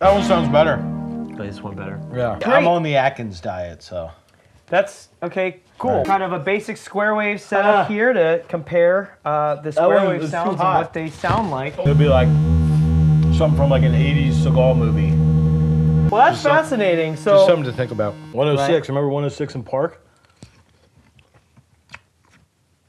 That one sounds better. Like this one better. Yeah. Great. I'm on the Atkins diet, so. That's okay, cool. Right. Kind of a basic square wave setup here to compare the square wave sounds and what they sound like. It'll be like something from like an 80s Seagal movie. Well, that's fascinating. So Just something to think about. 106, remember 106 in Park?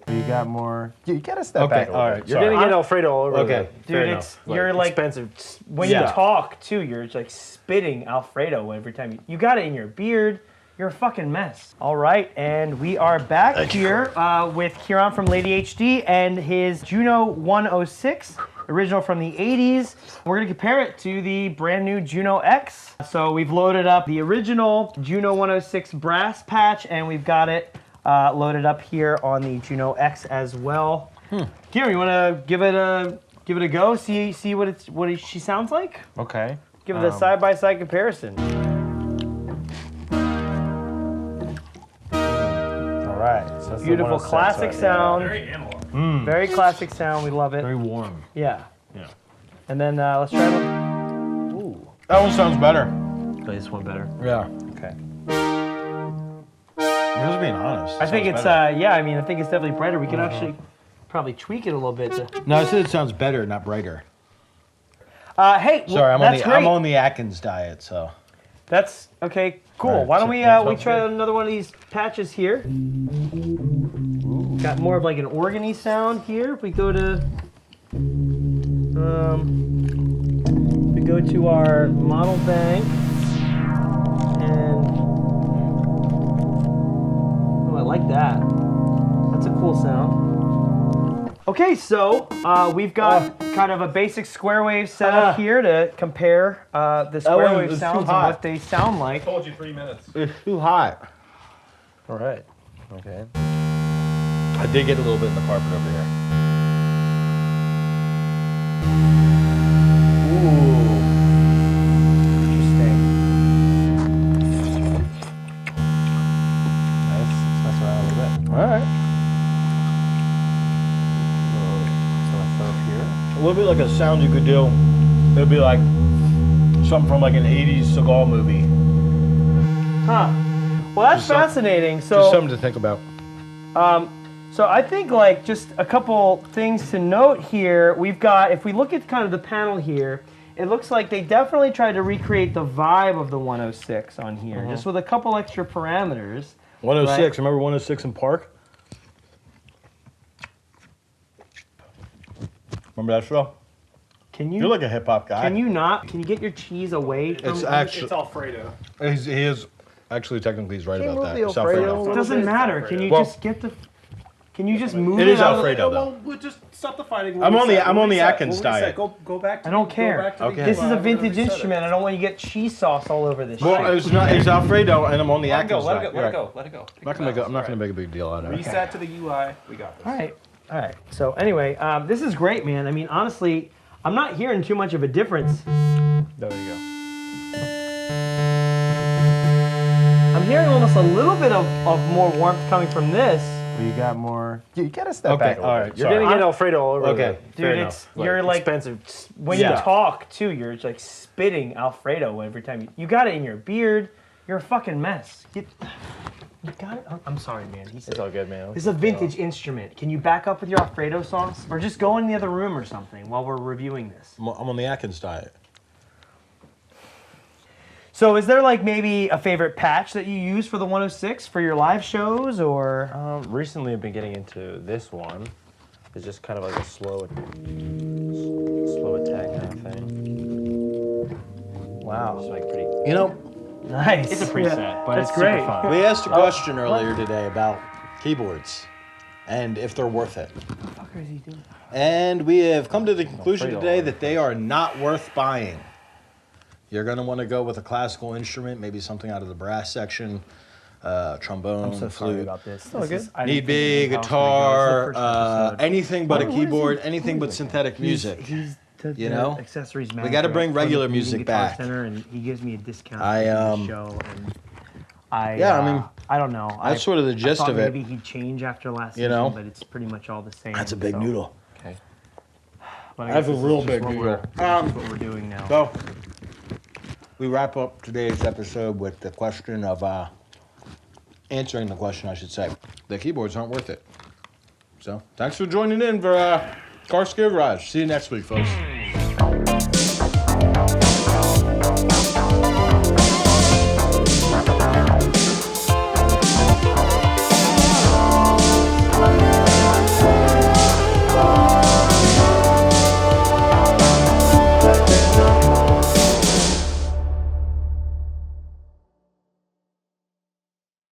you got more. You gotta step back a little all bit. right. You're gonna get Alfredo all over. Okay. Dude, you're like expensive. when you talk too, you're like spitting Alfredo every time you got it in your beard. You're a fucking mess. All right, and we are back here with Ciaran from Lady HD and his Juno-106, original from the 80s. We're gonna compare it to the brand new Juno-X. So we've loaded up the original Juno-106 brass patch, and we've got it loaded up here on the Juno-X as well. Ciaran, you wanna give it a go? See what she sounds like? Okay. Give it a side-by-side comparison. All right. So that's the Beautiful 106, classic right? sound. Very analog. Very classic sound. We love it. Very warm. Yeah. Yeah. And then let's try one. Ooh. That one sounds better. Like this one better. Yeah. Okay. I'm just being honest. I think it's yeah. I mean, I think it's definitely brighter. We could actually probably tweak it a little bit. No, I said it sounds better, not brighter. Hey, Sorry, I'm that's great. I'm on the Atkins diet, so. That's okay. Cool. All right, Why don't so we try another one of these patches here? Got more of like an organy sound here. If we go to our model bank and oh, I like that. That's a cool sound. Okay, so we've got kind of a basic square wave setup here to compare the square wave sounds and what they sound like. Told you 3 minutes. It's too hot. All right. Okay. I did get a little bit in the carpet over here. Ooh. Interesting. Nice. Let's mess around a little bit. All right. So let's start up here. A little bit like a sound you could do. It'll be like something from like an 80s Seagal movie. Huh. Well, that's fascinating. Just So, something to think about. so I think like just a couple things to note here. We've got, if we look at kind of the panel here, it looks like they definitely tried to recreate the vibe of the 106 on here, just with a couple extra parameters. 106, Right. remember 106 in Park? Remember that show? Can you? You're like a hip hop guy. Can you not? Can you get your cheese away from? It's actually. It's Alfredo. He is actually technically he's right Can you about that. move It's the Alfredo. Alfredo? It doesn't matter. Can you Well- just get the? Can you just move It it? is out of Alfredo the, though. We'll just stop the fighting. I'm on the Atkins diet. Go back to I don't care. Okay. This is a vintage instrument. I don't want you to get cheese sauce all over this. Well, shit. it's not. It's Alfredo, and I'm on the Let it go, Atkins let it diet. go, let it go, let it go. I'm not gonna make a big deal out of it. Reset to the UI. We got this. All right. So anyway, this is great, man. I mean, honestly, I'm not hearing too much of a difference. There you go. I'm hearing almost a little bit of more warmth coming from this. You got more. You gotta step back a little all bit. right. You're sorry. gonna get Alfredo all over. Okay. Dude, you're like expensive. when Yeah. you talk too, you're like spitting Alfredo every time you got it in your beard. You're a fucking mess. You got it? I'm sorry, man. It's all good, man. This is a vintage instrument. Can you back up with your Alfredo sauce? Or just go in the other room or something while we're reviewing this? I'm on the Atkins diet. So is there like maybe a favorite patch that you use for the 106 for your live shows or? Recently, I've been getting into this one. It's just kind of like a slow attack kind of thing. Wow. It's like pretty. You know, Nice. It's a preset, but That's it's great. super fun. we asked a question earlier today about keyboards and if they're worth it. What the fuck is he doing? And we have come to the conclusion today that they are not worth buying. You're going to want to go with a classical instrument, maybe something out of the brass section, trombone, I'm so flute. sorry about this. all good. Need be, guitar, anything but a keyboard, anything but synthetic music. He's you know? accessories We gotta bring manager regular for the music Guitar back. Center, and he gives me a discount I, for the show. And I I don't know. That's sort of the gist I thought of it. maybe he'd change after last You season, know? but it's pretty much all the same. That's a big so- noodle. Okay. But I have guess a this is real just big what noodle. This is what we're doing now. So, we wrap up today's episode with the question of, answering the question, I should say. The keyboards aren't worth it. So, thanks for joining in for Garth's Gear Garage. See you next week, folks.